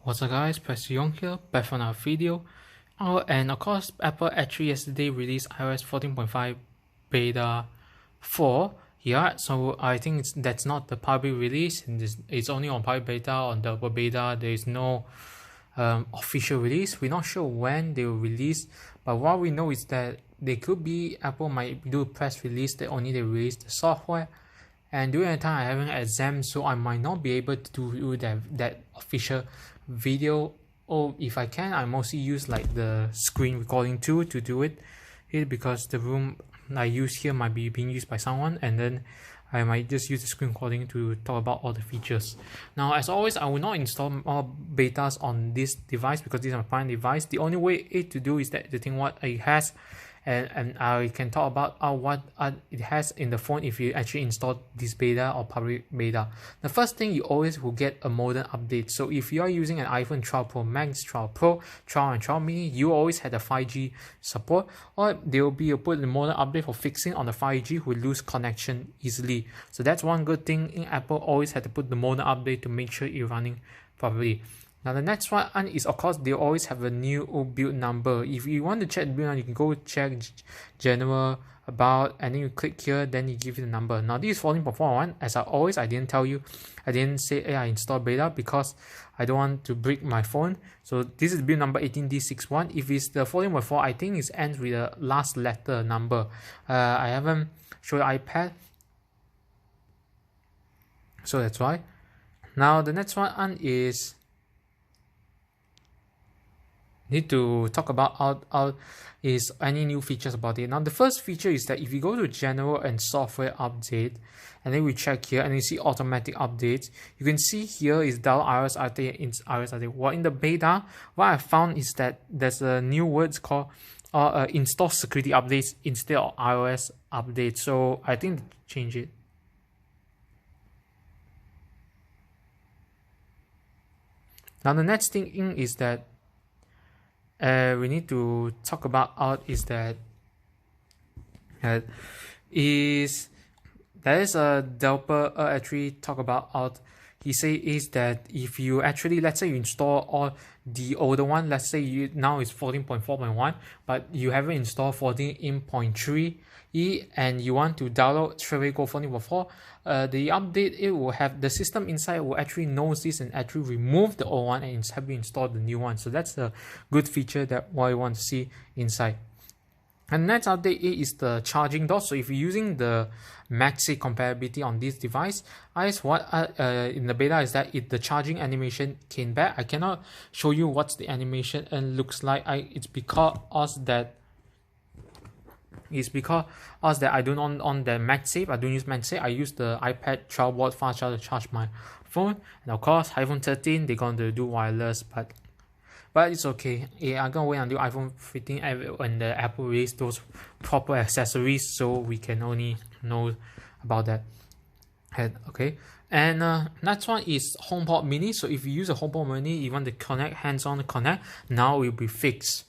What's up guys, Presley Yong here, back for another video. And of course, Apple actually yesterday released iOS 14.5 beta 4. Yeah, so I think that's not the public release, and it's only on public beta. On the beta, there is no official release. We're not sure when they will release, but what we know is that they could be, Apple might do a press release that only they release the software. And during the time I have an exam, so I might not be able to do that official video, or if I can, I mostly use like the screen recording tool to do it here, because the room I use here might be being used by someone, and then I might just use the screen recording to talk about all the features. Now, as always, I will not install more betas on this device because this is my prime device. The only way to do is that the thing what it has, and I can talk about what it has in the phone if you actually install this beta or public beta. The first thing, you always will get a modem update. So if you are using an iPhone 12 Pro Max, 12 Pro, 12 and 12 mini, you always had a 5G support, or there will be a put the modem update for fixing on the 5G who lose connection easily. So that's one good thing in Apple, always had to put the modem update to make sure you're running properly. Now the next one is, of course, they always have a new build number. If you want to check the build number, you can go check general, about, and then you click here, then you give you the number. Now this is 14.41. As I didn't tell you, I didn't say hey, I installed beta because I don't want to break my phone. So this is build number 18D61. If it's the 14.4, I think it ends with the last letter number. I haven't showed iPad, so that's why. Now the next one is, need to talk about is any new features about it. Now the first feature is that if you go to general and software update, and then we check here and you see automatic updates, you can see here is download iOS update, iOS update. Well, in the beta, what I found is that there's a new words called install security updates instead of iOS update. So I think they change it. Now the next thing is that we need to talk about is that there is a developer actually talk about he say is that if you actually, let's say you install all the older one, let's say you now is 14.4.1, but you haven't installed 14.3 and you want to download straight away go 14.4, the update, it will have the system inside will actually knows this and actually remove the old one and have you install the new one. So that's a good feature that what I want to see inside. And next update is the charging dot. So if you're using the MagSafe compatibility on this device, what in the beta is that the charging animation came back. I cannot show you what's the animation and looks like. It's because that I don't on the MagSafe. I don't use MagSafe. I use the iPad 12 watt fast charger to charge my phone. And of course, iPhone 13 they're going to do wireless, but it's okay. Yeah, I'm gonna wait until iPhone 15 when the Apple release those proper accessories, so we can only know about that. Okay, and next one is HomePod Mini. So if you use a HomePod Mini, you want to connect, hands-on connect, now it will be fixed.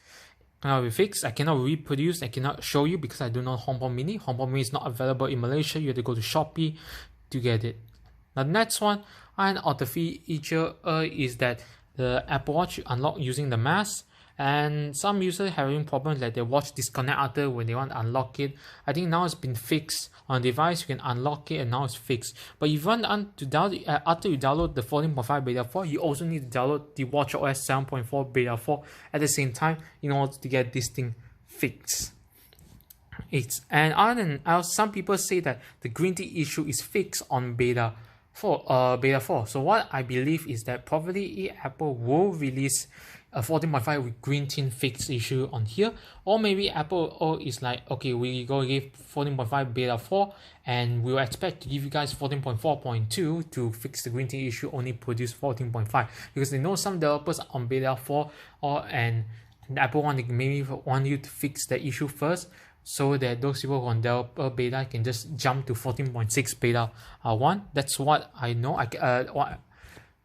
Now we fixed. I cannot reproduce. I cannot show you because I don't know HomePod Mini. HomePod Mini is not available in Malaysia. You have to go to Shopee to get it. Now the next one, and the feature is that the Apple Watch unlock using the mask, and some users having problems like their watch disconnect after when they want to unlock it. I think now it's been fixed on the device. You can unlock it and now it's fixed. But if you want to download after you download the 14.5 beta 4, you also need to download the watchOS 7.4 beta 4 at the same time in order to get this thing fixed. And other than some people say that the green tea issue is fixed on beta 4. So what I believe is that probably Apple will release a 14.5 with green tint fix issue on here, or maybe Apple is like, okay, we go give 14.5 beta 4 and we'll expect to give you guys 14.4.2 to fix the green tint issue, only produce 14.5 because they know some developers on beta 4 and Apple maybe want you to fix the issue first, so that those people who on developer beta can just jump to 14.6 beta 1. That's what I know. What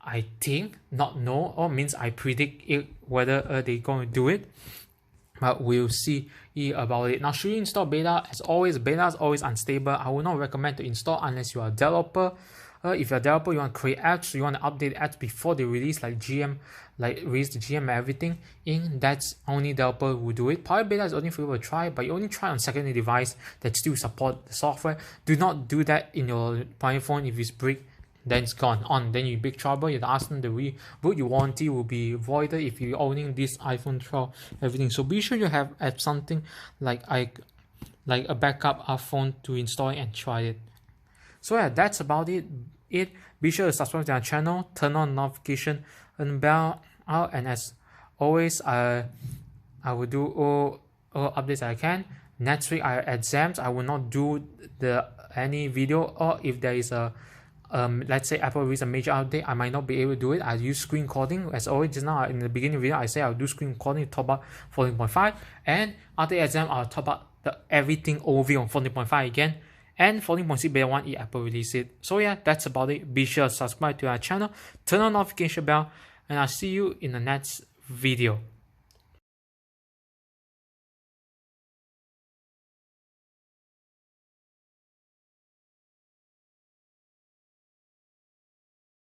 I think, not know, or means I predict it, whether they're going to do it. But we'll see about it. Now, should you install beta? As always, beta is always unstable. I would not recommend to install unless you are a developer. If you're a developer, you want to create apps, you want to update apps before they release, like release the GM and everything in, that's only developer who do it. Power Beta is only for people to try, but you only try on secondary device that still support the software. Do not do that in your prime phone. If it's brick, then it's gone on. Then you're in big trouble. You have to ask them to reboot. Your warranty will be voided if you're owning this iPhone 12, everything. So be sure you have something like a backup iPhone to install it and try it. So yeah, that's about it. Be sure to subscribe to our channel, turn on notification and bell out, and as always, I will do all updates I can. Next week I have exams. I will not do any video, or if there is a let's say Apple release a major update, I might not be able to do it. I use screen recording. As always, just now in the beginning of the video, I say I'll do screen recording to top up 14.5, and after the exam, I'll top up everything overview on 14.5 again, and 14.6 beta 1 if Apple release it. So yeah, that's about it. Be sure to subscribe to our channel, turn on notification bell, and I'll see you in the next video.